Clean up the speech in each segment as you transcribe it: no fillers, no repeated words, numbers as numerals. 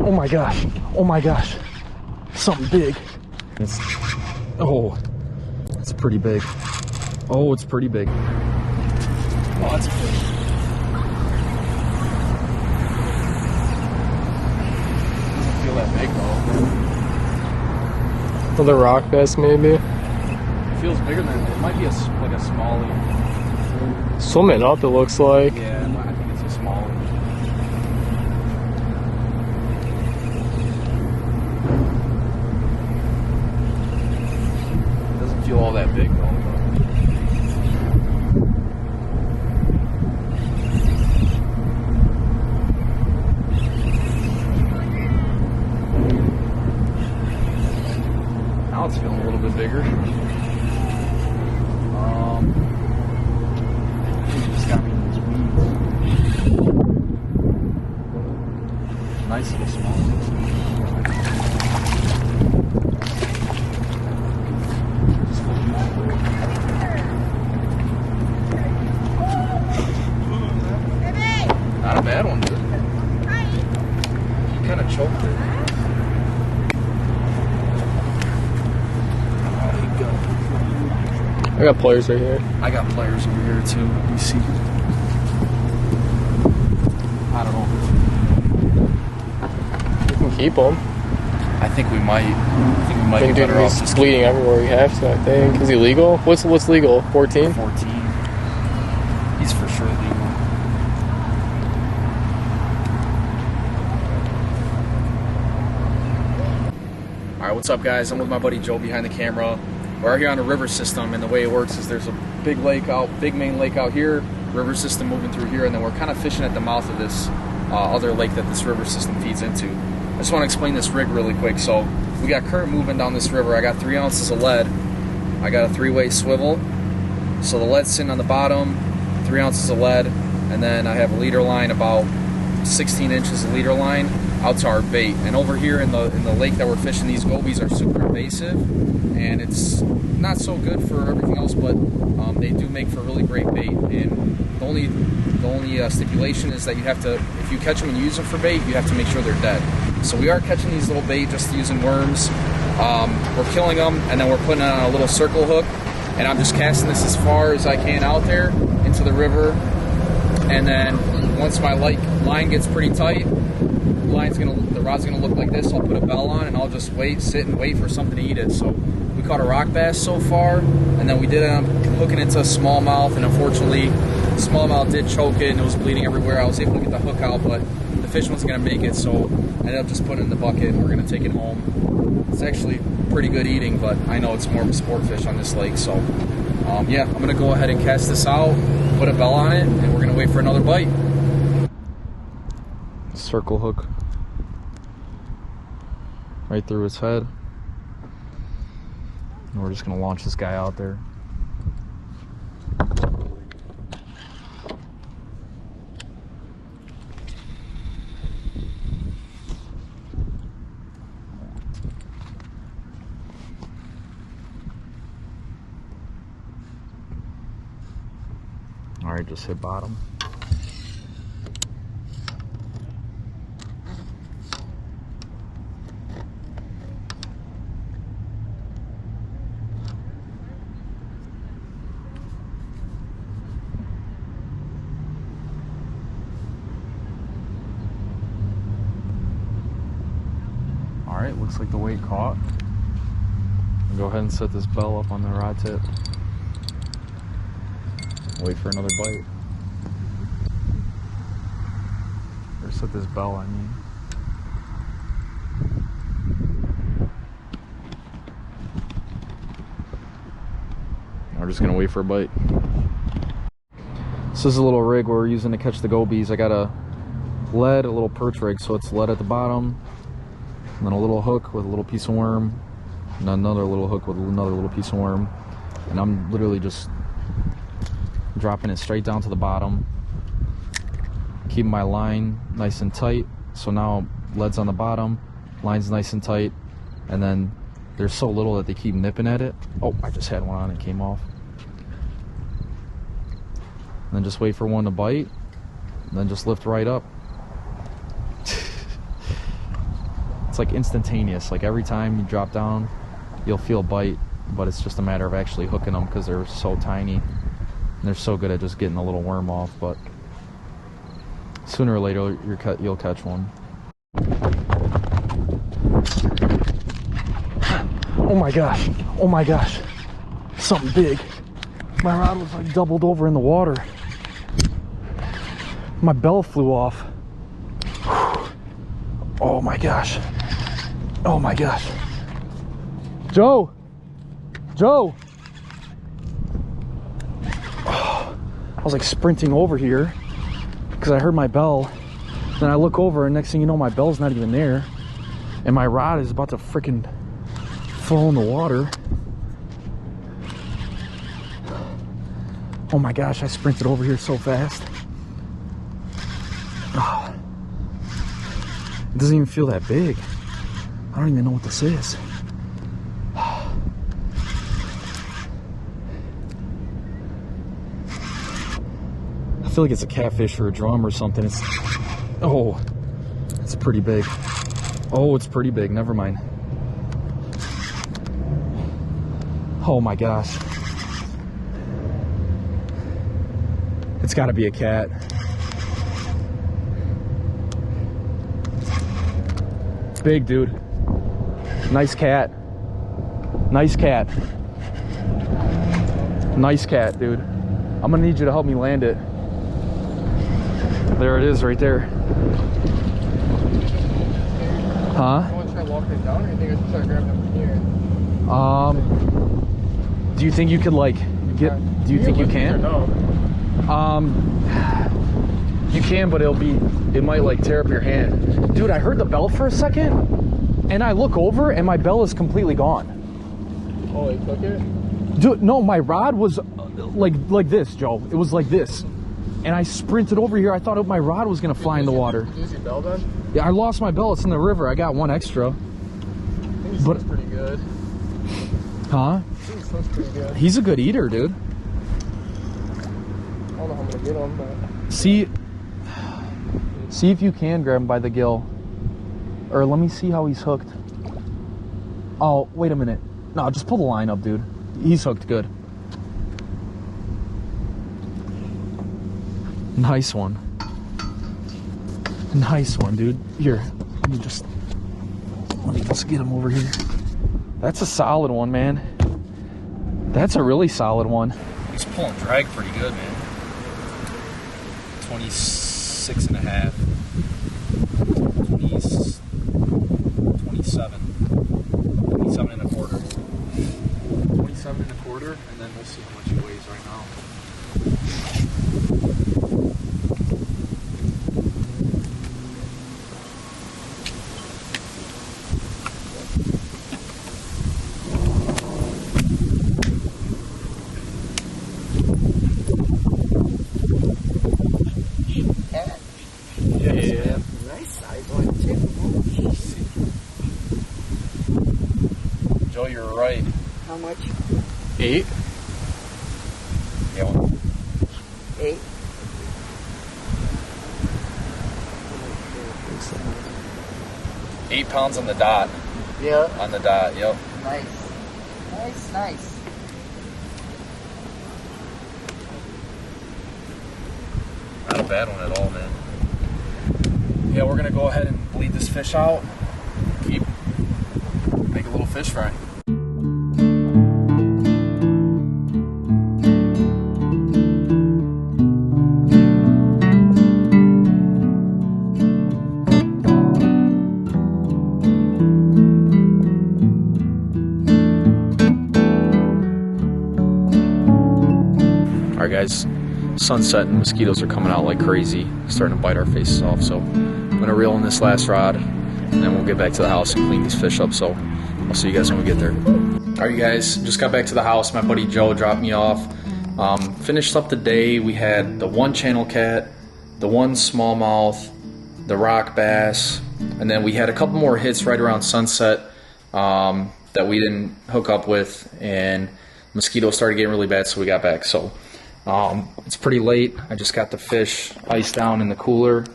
Oh my gosh. Oh my gosh. Something big. Oh, it's pretty big. Oh, it's pretty big. Oh, it's big. Doesn't feel that big though. For the rock bass, maybe. It feels bigger than it might be like a smallie. Swimming up, it looks like. Yeah, I think it's a smallie. Doesn't feel all that big though. Now it's feeling a little bit bigger. Just got me in these weeds. Nice little small ones. Not a bad one, dude. Kind of choked it. I got players right here. I got players over here too. Let me see. I don't know. You can keep them. I think we might. I think we might be better off he's just bleeding everywhere we have to, I think. Is he legal? What's legal? 14? 14. He's for sure legal. Alright, what's up guys? I'm with my buddy Joe behind the camera. We're out here on a river system, and the way it works is there's a big main lake out here, river system moving through here, and then we're kind of fishing at the mouth of this other lake that this river system feeds into. I just want to explain this rig really quick. So we got current moving down this river. I got 3 ounces of lead. I got a 3-way swivel. So the lead's sitting on the bottom, 3 ounces of lead, and then I have a leader line, about 16 inches of leader line out to our bait. And over here in the lake that we're fishing, these gobies are super invasive, and it's not so good for everything else, but they do make for really great bait. And the only stipulation is that you have to, if you catch them and use them for bait, you have to make sure they're dead. So we are catching these little bait just using worms. We're killing them, and then we're putting it on a little circle hook, and I'm just casting this as far as I can out there into the river. And then once my line gets pretty tight, the rod's gonna look like this. I'll put a bell on and I'll just sit and wait for something to eat it. So we caught a rock bass so far, and then we did hooking into a smallmouth, and unfortunately the smallmouth did choke it and it was bleeding everywhere. I was able to get the hook out, but the fish wasn't gonna make it, so I ended up just putting it in the bucket and we're gonna take it home. It's actually pretty good eating, but I know it's more of a sport fish on this lake. So yeah, I'm gonna go ahead and cast this out, put a bell on it, and we're gonna wait for another bite. Circle hook right through his head, and we're just gonna launch this guy out there. All right, just hit bottom. Alright, looks like the weight caught. I'll go ahead and set this bell up on the rod tip. Wait for another bite. Or set this bell, I mean. We're just gonna wait for a bite. This is a little rig we're using to catch the gobies. I got a little perch rig, so it's lead at the bottom, and then a little hook with a little piece of worm, and another little hook with another little piece of worm. And I'm literally just dropping it straight down to the bottom, keeping my line nice and tight. So now lead's on the bottom, line's nice and tight, and then there's so little that they keep nipping at it. Oh, I just had one on, it came off. And then just wait for one to bite, and then just lift right up. it's like instantaneous. Like every time you drop down, you'll feel a bite, but it's just a matter of actually hooking them because they're so tiny and they're so good at just getting a little worm off. But sooner or later you'll catch one. Oh my gosh, oh my gosh, something big. My rod was like doubled over in the water. My bell flew off. Oh my gosh. Oh my gosh. Joe! Joe! Oh, I was like sprinting over here because I heard my bell. Then I look over and next thing you know my bell's not even there. And my rod is about to freaking fall in the water. Oh my gosh, I sprinted over here so fast. Oh, it doesn't even feel that big. I don't even know what this is. I feel like it's a catfish or a drum or something. It's pretty big. Oh, it's pretty big. Never mind. Oh my gosh. It's got to be a cat. Big, dude. Nice cat. Nice cat. Nice cat, dude. I'm gonna need you to help me land it. There it is right there. Huh? I want to try walking it down, or you think I should start grabbing them from here? Do you think you could like get, do you think you can? No. You can, but it might like tear up your hand. Dude, I heard the bell for a second, and I look over, and my bell is completely gone. Oh, they took it? Dude, no, my rod was like this, Joe. It was like this. And I sprinted over here. I thought my rod was going to fly in the water. Did you lose your bell then? Yeah, I lost my bell. It's in the river. I got one extra. I think he swims pretty good. Huh? I think he swims pretty good. He's a good eater, dude. I don't know how I'm going to get him, but... See if you can grab him by the gill. Or let me see how he's hooked. Oh, wait a minute. No, just pull the line up, dude. He's hooked good. Nice one. Nice one, dude. Here, let me just get him over here. That's a solid one, man. That's a really solid one. He's pulling drag pretty good, man. 26 and a half. 27. 27 and a quarter. 27 and a quarter, and then we'll see how much he weighs right now. Yeah. Nice size one, too. Joe, you're right. How much? 8? Yeah. 8? 8 pounds on the dot. Yeah. On the dot, yep. Nice. Nice. Not a bad one at all, man. Yeah, we're gonna go ahead and bleed this fish out. Make a little fish fry. Alright guys, sunset and mosquitoes are coming out like crazy, starting to bite our faces off, so I'm gonna reel in this last rod and then we'll get back to the house and clean these fish up, so I'll see you guys when we get there. Alright guys, just got back to the house. My buddy Joe dropped me off. Finished up the day. We had the one channel cat, the one smallmouth, the rock bass, and then we had a couple more hits right around sunset that we didn't hook up with, and mosquitoes started getting really bad, so we got back. So it's pretty late. I just got the fish iced down in the cooler.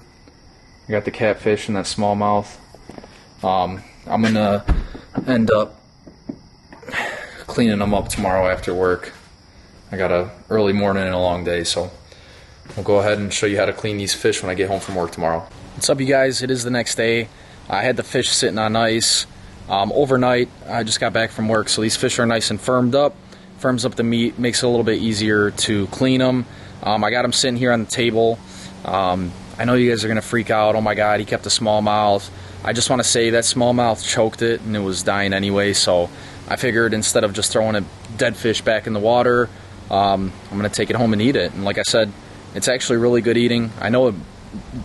I got the catfish and that smallmouth. I'm gonna end up cleaning them up tomorrow after work. I got a early morning and a long day, so we'll go ahead and show you how to clean these fish when I get home from work tomorrow. What's up, you guys? It is the next day. I had the fish sitting on ice overnight. I just got back from work, so these fish are nice and firmed up. Firms up the meat, makes it a little bit easier to clean them. I got them sitting here on the table. I know you guys are gonna freak out. Oh my God, he kept a smallmouth. I just want to say that smallmouth choked it and it was dying anyway, so I figured instead of just throwing a dead fish back in the water, I'm gonna take it home and eat it. And like I said, it's actually really good eating. I know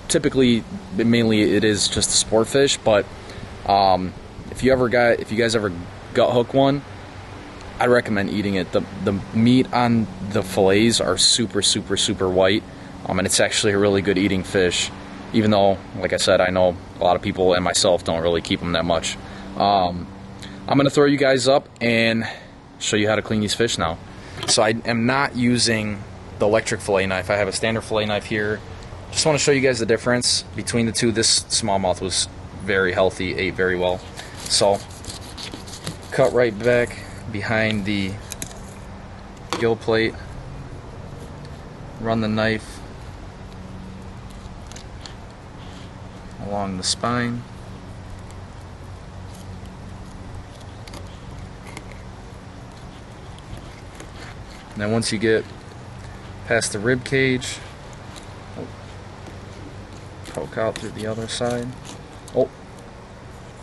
typically, mainly it is just a sport fish, but if you guys ever gut hook one, I recommend eating it. The meat on the fillets are super, super, super white, and it's actually a really good eating fish, even though, like I said, I know a lot of people and myself don't really keep them that much. I'm going to throw you guys up and show you how to clean these fish now. So I am not using the electric fillet knife. I have a standard fillet knife here. Just want to show you guys the difference between the two. This smallmouth was very healthy, ate very well. So cut right back behind the gill plate, run the knife along the spine, and then once you get past the rib cage, poke out through the other side. Oh,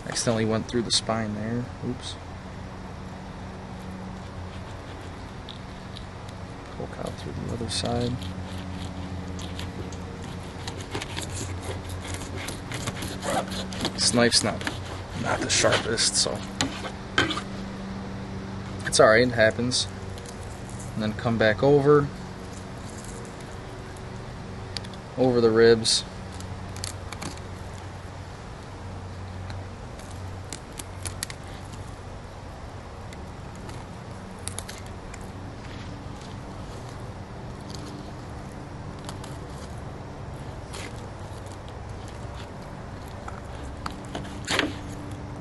accidentally went through the spine there. Oops. Poke out through the other side. This knife's not the sharpest, so it's alright, it happens. And then come back over the ribs.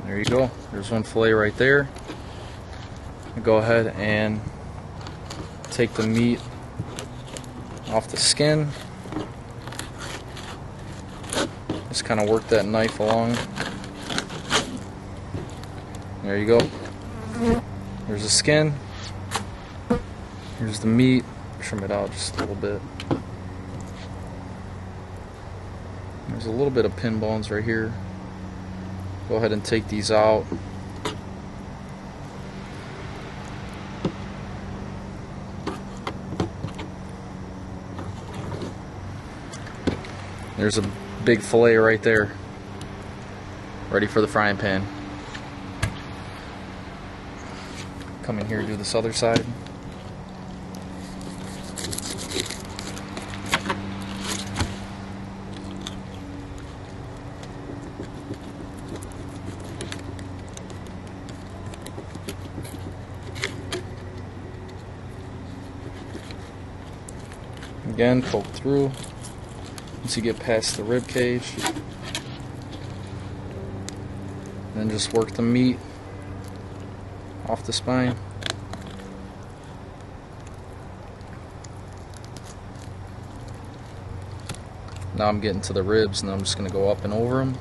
There you go. There's one fillet right there. Go ahead and take the meat off the skin. Just kind of work that knife along. There you go. There's the skin. Here's the meat. Trim it out just a little bit. There's a little bit of pin bones right here. Go ahead and take these out. There's a big fillet right there, ready for the frying pan. Come in here and do this other side. Again, poke through once you get past the rib cage. Then just work the meat off the spine. Now I'm getting to the ribs, and I'm just going to go up and over them.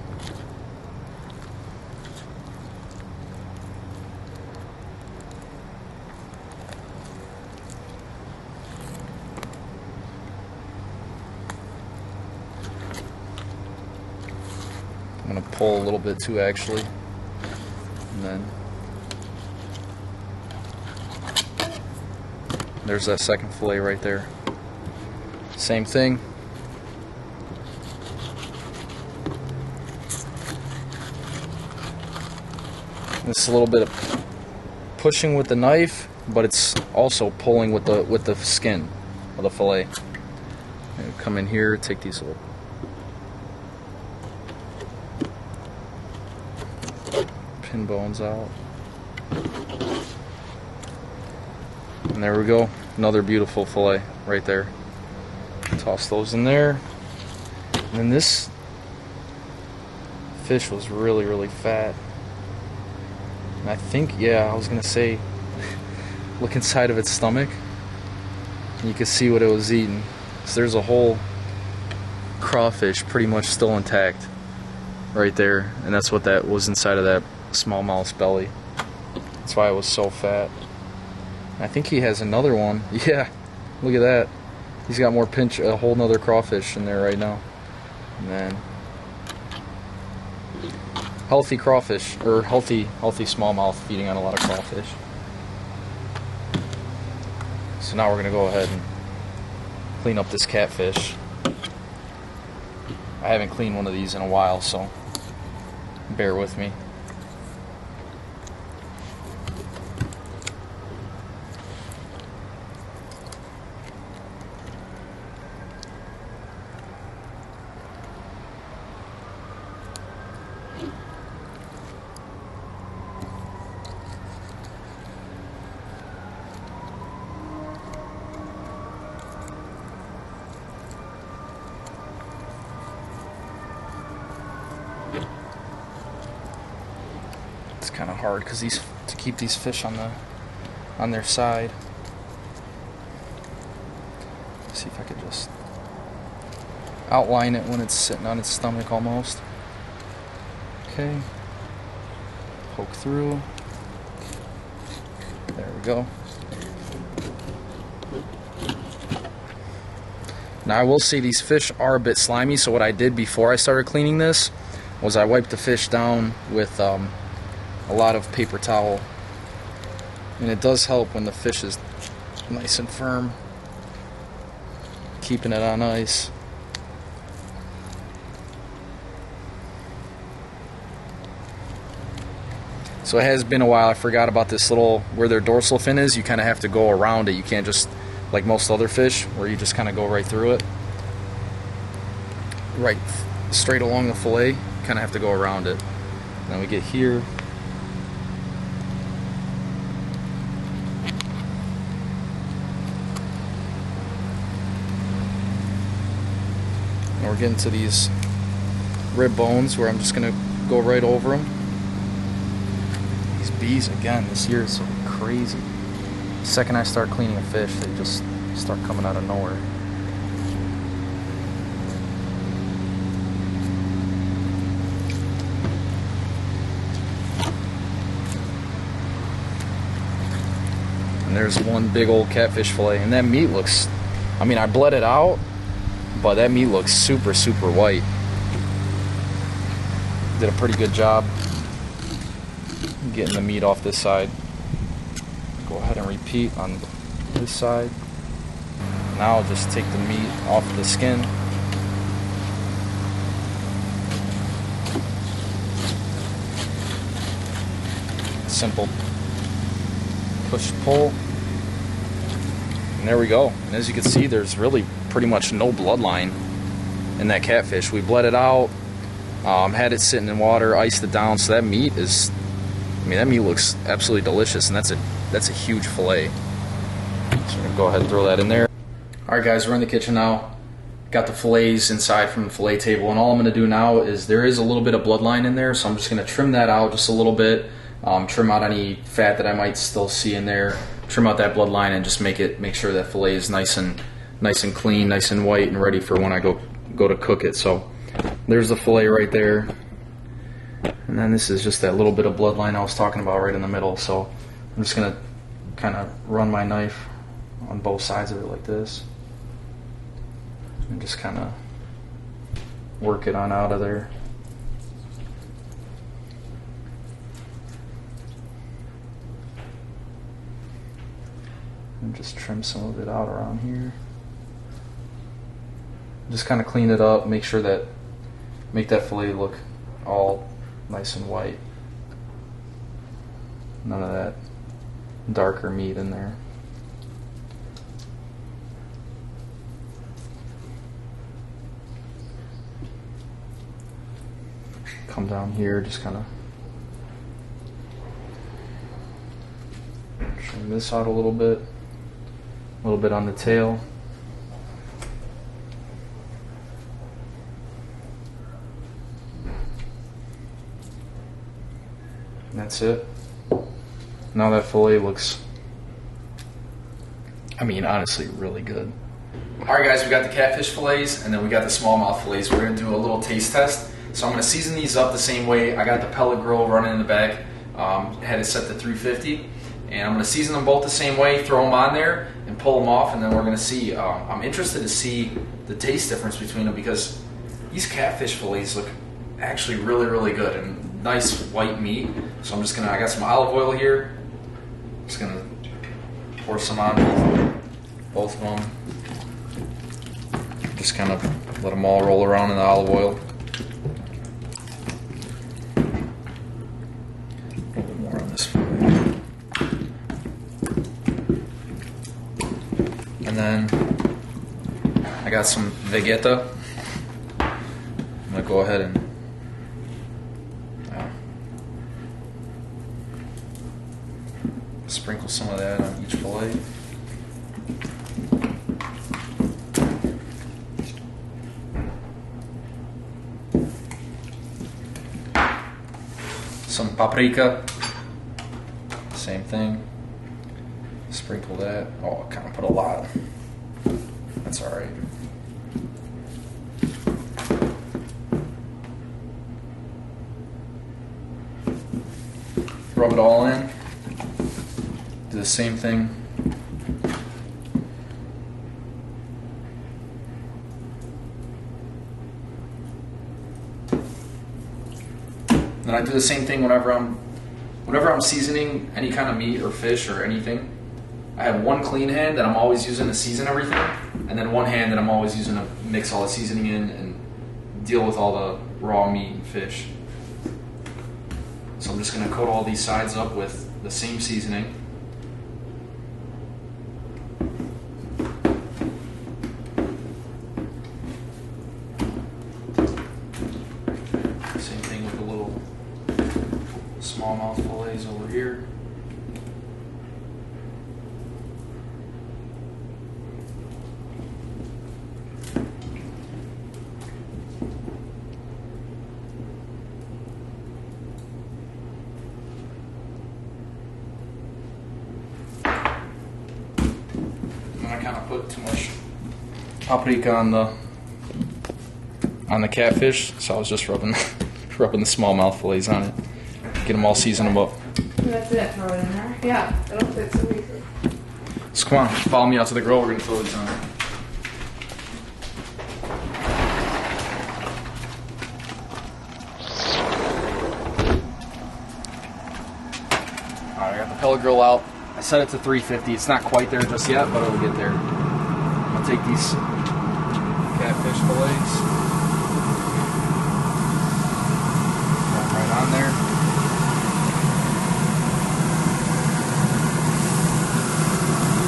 I'm going to pull a little bit too, actually, and then there's that second fillet right there. Same thing. This is a little bit of pushing with the knife, but it's also pulling with the skin of the fillet. And come in here, take these little pin bones out. And there we go. Another beautiful fillet right there. Toss those in there. And then this fish was really, really fat. And I think, yeah, I was gonna say, look inside of its stomach. And you can see what it was eating. So there's a whole crawfish pretty much still intact right there. And that's what that was inside of that smallmouth's belly. That's why it was so fat. I think he has another one. Yeah, look at that. He's got more pinch, a whole nother crawfish in there right now. And then healthy crawfish, or healthy smallmouth feeding on a lot of crawfish. So now we're gonna go ahead and clean up this catfish. I haven't cleaned one of these in a while, so bear with me. It's kind of hard because to keep these fish on their side. Let's see if I could just outline it when it's sitting on its stomach almost. Okay. Poke through. There we go. Now I will say these fish are a bit slimy, so what I did before I started cleaning this was I wiped the fish down with a lot of paper towel, and it does help when the fish is nice and firm, keeping it on ice. So it has been a while. I forgot about this little, where their dorsal fin is, you kind of have to go around it. You can't just, like most other fish, where you just kind of go right through it. Right straight along the fillet, you kind of have to go around it. Then we get here. And we're getting to these rib bones where I'm just going to go right over them. These bees, again, this year is so crazy. The second I start cleaning a fish, they just start coming out of nowhere. And there's one big old catfish fillet, and that meat looks, I mean, I bled it out, but that meat looks super, super white. Did a pretty good job getting the meat off this side. Go ahead and repeat on this side. Now I'll just take the meat off the skin. Simple push pull. And there we go. And as you can see, there's really pretty much no bloodline in that catfish. We bled it out, had it sitting in water, iced it down, so that meat is, I mean, that meat looks absolutely delicious, and that's a huge fillet. So we're gonna go ahead and throw that in there. All right, guys, we're in the kitchen now. Got the fillets inside from the fillet table, and all I'm gonna do now is, there is a little bit of bloodline in there, so I'm just gonna trim that out just a little bit, trim out any fat that I might still see in there, trim out that bloodline, and just make sure that fillet is nice and clean, nice and white, and ready for when I go to cook it. So there's the fillet right there. And then this is just that little bit of bloodline I was talking about right in the middle. So I'm just going to kind of run my knife on both sides of it like this. And just kind of work it on out of there. And just trim some of it out around here. Just kind of clean it up, make that fillet look all nice and white. None of that darker meat in there. Come down here, just kind of trim this out a little bit on the tail. And that's it. Now that fillet looks, I mean, honestly, really good. All right, guys, we got the catfish fillets, and then we got the smallmouth fillets. We're gonna do a little taste test. So I'm gonna season these up the same way. I got the pellet grill running in the back. Had it set to 350, and I'm gonna season them both the same way. Throw them on there and pull them off, and then we're gonna see. I'm interested to see the taste difference between them because these catfish fillets look actually really, really good and nice white meat. So I'm just gonna. I got some olive oil here. Just gonna pour some on both of them. Just kind of let them all roll around in the olive oil. A little bit more on this fillet. And then I got some Vegeta. I'm gonna go ahead and sprinkle some of that on each fillet. Some paprika, same thing. Sprinkle that. Oh, I kind of put a lot. That's all right. Rub it all in. Do the same thing. Then I do the same thing whenever I'm seasoning any kind of meat or fish or anything. I have one clean hand that I'm always using to season everything, and then one hand that I'm always using to mix all the seasoning in and deal with all the raw meat and fish. So I'm just going to coat all these sides up with the same seasoning. Same thing with the little smallmouth fillets over here. I kind of put too much paprika on the catfish, so I was just rubbing rubbing the smallmouth fillets on it. Get them all seasoned up. That's it, throw it in there. Yeah, it'll fit so easy. So come on, follow me out to the grill. We're gonna throw these on. Alright, I got the pellet grill out. I set it to 350. It's not quite there just yet, but it'll get there. I'm gonna take these catfish fillets. Put them right on there.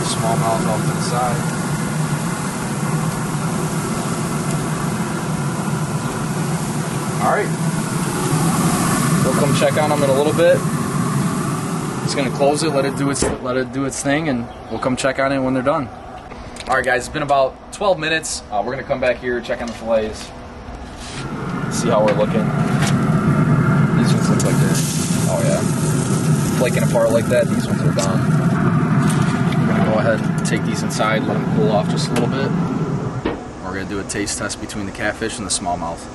Smallmouth off to the side. Alright. We'll come check on them in a little bit. Just gonna close it, let it do its thing, and we'll come check on it when they're done. Alright guys, it's been about 12 minutes. We're gonna come back here, check on the fillets, see how we're looking. These ones look like they're, oh yeah, flaking apart like that. These ones are done. We're gonna go ahead and take these inside, let them cool off just a little bit. We're gonna do a taste test between the catfish and the smallmouth.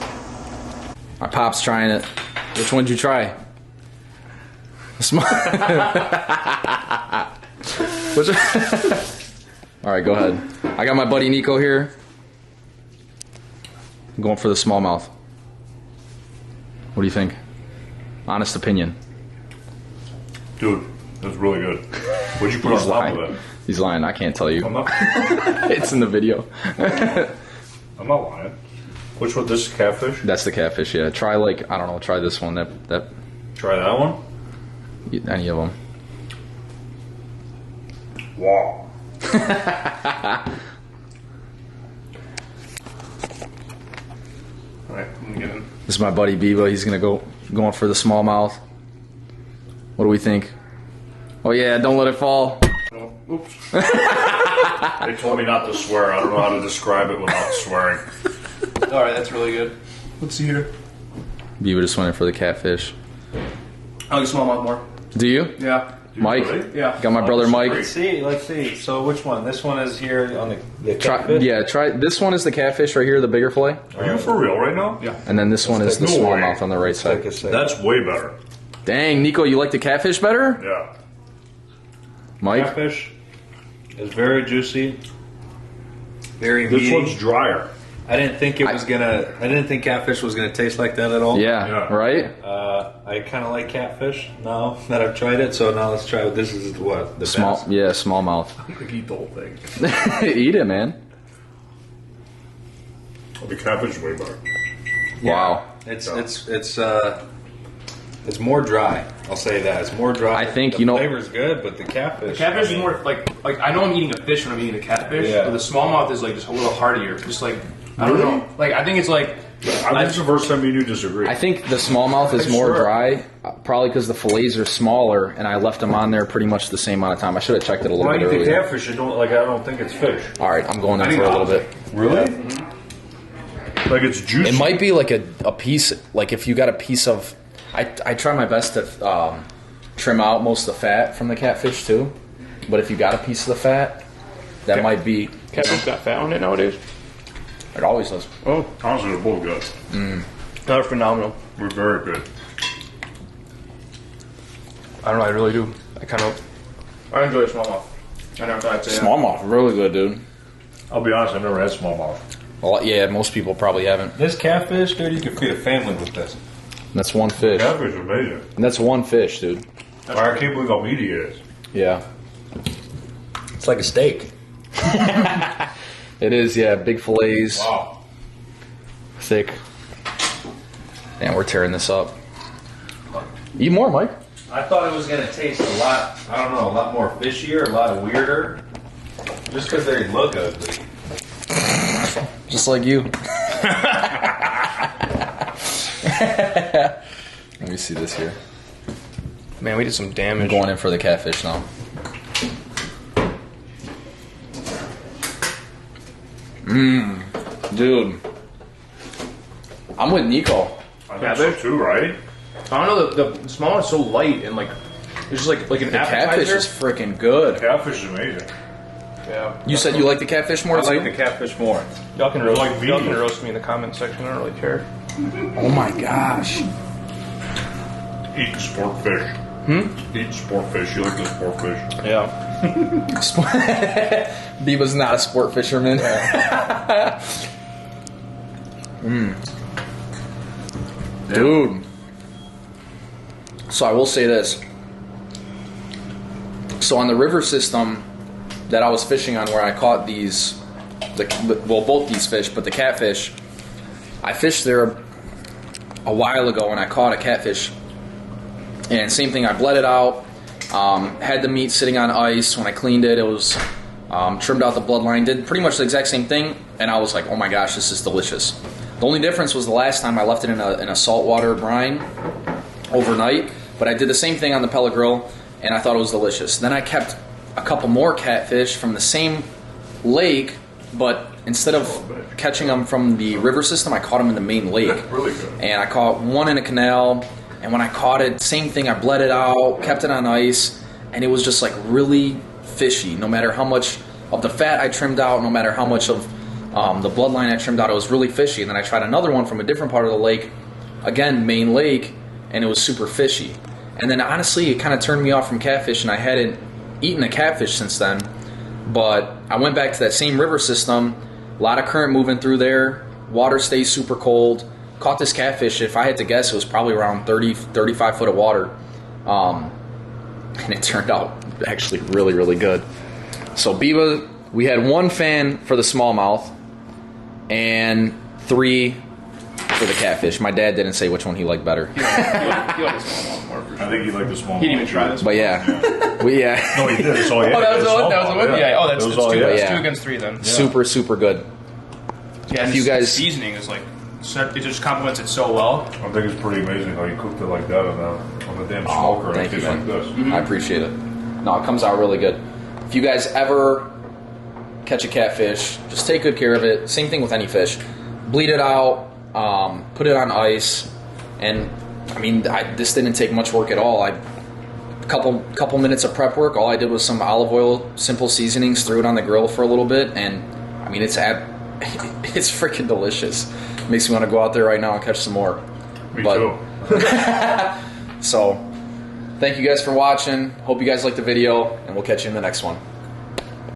My pop's trying it. Which one did you try? All right, go ahead. I got my buddy Nico here. I'm going for the smallmouth. What do you think? Honest opinion. Dude, that's really good. What'd you put on top of it? He's lying. I can't tell you. I'm not. It's in the video. I'm not lying. Which one? This is catfish? That's the catfish. Yeah. Try like I don't know. Try this one. That. Try that one. Any of them. Wow. Alright, I'm getting. This is my buddy Biba. He's gonna going for the smallmouth. What do we think? Oh yeah, don't let it fall. Oh, oops. They told me not to swear. I don't know how to describe it without swearing. Alright, that's really good. Let's see here. Biba just went in for the catfish. I like smallmouth more. Do you? Yeah. Mike. Really? Yeah. Got my brother Mike. Let's see. So which one? This one is here on the Try, catfish? yeah, try this one is the catfish right here, the bigger fillet, Are you for real right now? Yeah. and then this one is the No way. smallmouth on the right Take side. a second. That's way better. Dang, Nico, you like the catfish better? Yeah. Mike, Catfish is very juicy, very This meaty. one's drier. I didn't think it was gonna. I didn't think catfish was gonna taste like that at all. yeah, Yeah. right. I kind of like catfish now that I've tried it. So now let's try it. This is what the Small, best. yeah, smallmouth. I could eat the whole thing. Eat it, man. The catfish is way better. Wow. It's more dry. I'll say that it's more dry. I think, the you know- flavor's good, but the catfish. Catfish is more like I know I'm eating a fish when I'm eating a catfish, Yeah. but the smallmouth is like just a little heartier. Just like I don't know. Like I think it's like I think it's the first time me and you disagree. I think the smallmouth is more Sure. dry, probably because the fillets are smaller, and I left them on there pretty much the same amount of time. I should have checked it a little when I bit eat the earlier. catfish, I don't think it's fish. All right, I'm going in I for a think little bit. Really? Like it's juicy. It might be like a piece, like if you got a piece of. I try my best to trim out most of the fat from the catfish too, but if you got a piece of the fat, that might be. catfish got fat on it nowadays. It always does. Oh, Honestly, they're both good. they're phenomenal. We're very good. I don't know. I really do. I enjoy smallmouth. I never thought I'd say that. Smallmouth, really good, dude. I'll be honest, I've never had smallmouth. Well, yeah, most people probably haven't. This catfish, dude, you can feed a family with this. That's one fish. Catfish is amazing. And that's one fish, dude. I can't believe how meaty it is. Yeah. It's like a steak. It is, yeah. Big fillets, Wow. thick. And we're tearing this up. Eat more, Mike. I thought it was gonna taste a lot. I don't know, a lot more fishier, a lot weirder, just because they look ugly. Just like you. Let me see this here. Man, we did some I'm damage. going in for the catfish now. Dude. I'm with Nico. I think so too, right? I don't know. The smallmouth is so light and like it's just like an The catfish appetizer. is freaking good. Catfish is amazing. Yeah. You said you like the catfish more I like too? the catfish more. Y'all can roast. like Y'all vegan. can roast me in the comment section. I don't really care. Oh my gosh. Eat sport fish. Eat sport fish. You like the sport fish? Yeah. Biba's not a sport fisherman. Dude. So I will say this. So on the river system that I was fishing on where I caught these, both these fish, but the catfish, I fished there a while ago and I caught a catfish. And same thing, I bled it out, had the meat sitting on ice. When I cleaned it, it was trimmed out the bloodline, did pretty much the exact same thing, and I was like, oh my gosh, this is delicious. The only difference was the last time I left it in a saltwater brine overnight, but I did the same thing on the pellet grill, and I thought it was delicious. Then I kept a couple more catfish from the same lake, but instead of catching them from the river system, I caught them in the main lake. That's really good. And I caught one in a canal, and when I caught it, same thing, I bled it out, kept it on ice, and it was just like really fishy. No matter how much of the fat I trimmed out, no matter how much of the bloodline I trimmed out, it was really fishy. And then I tried another one from a different part of the lake, again, main lake, and it was super fishy. And then honestly, it kind of turned me off from catfish, and I hadn't eaten a catfish since then. But I went back to that same river system, a lot of current moving through there, water stays super cold. Caught this catfish, if I had to guess, it was probably around 30, 35 foot of water. And it turned out actually really, really good. So Biba, we had one fan for the smallmouth and 3 for the catfish. My dad didn't say which one he liked better. He liked the smallmouth more. I think you like the small. He didn't even try this. But yeah, No, he did. That's all he had. Oh, that was the one. Yeah. Oh, that's That was it's all two, he had. it's Yeah. 2 against 3 then. super, super good. Yeah. If you guys- seasoning is like it just complements it so well. I think it's pretty amazing how you cooked it like that on the damn Oh, smoker. thank and it you, tastes man. like this. I appreciate it. No, it comes out really good. If you guys ever catch a catfish, just take good care of it. Same thing with any fish. Bleed it out, put it on ice, and I mean, this didn't take much work at all. I couple minutes of prep work. All I did was some olive oil, simple seasonings, threw it on the grill for a little bit, and I mean it's freaking delicious. Makes me want to go out there right now and catch some more. Me too. So, thank you guys for watching. Hope you guys liked the video, and we'll catch you in the next one.